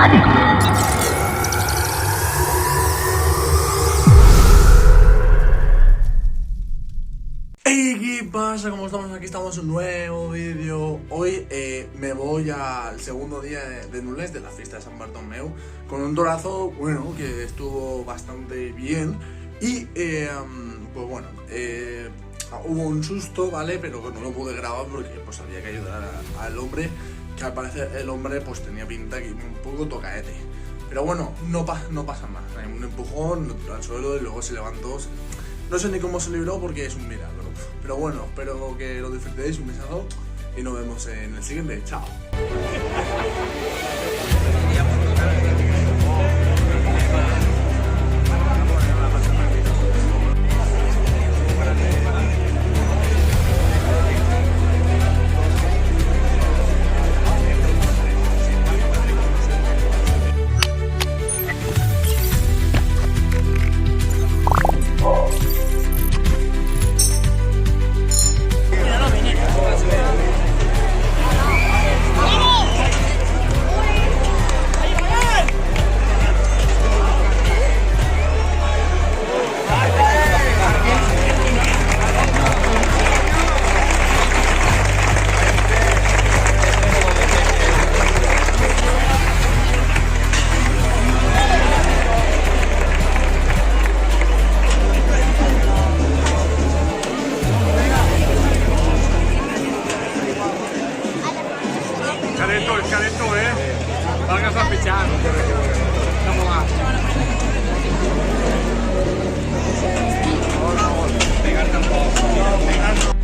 Hey, ¿qué pasa? ¿Cómo estamos? Aquí estamos en un nuevo vídeo. Hoy me voy al segundo día de Nules, de la fiesta de San Bartomeu, con un torazo, bueno, que estuvo bastante bien. Y, pues bueno, hubo un susto, ¿vale? Pero que no lo pude grabar porque pues había que ayudar al hombre, que al parecer el hombre pues tenía pinta que iba un poco tocaete. Pero bueno, no pasa más. Hay un empujón al suelo y luego se levantó. No sé ni cómo se libró porque es un milagro. Pero bueno, espero que lo disfrutéis, un besazo y nos vemos en el siguiente. Chao. Il cadetto, guarda che sta picchiando. Andiamo là. Pegarte un po'.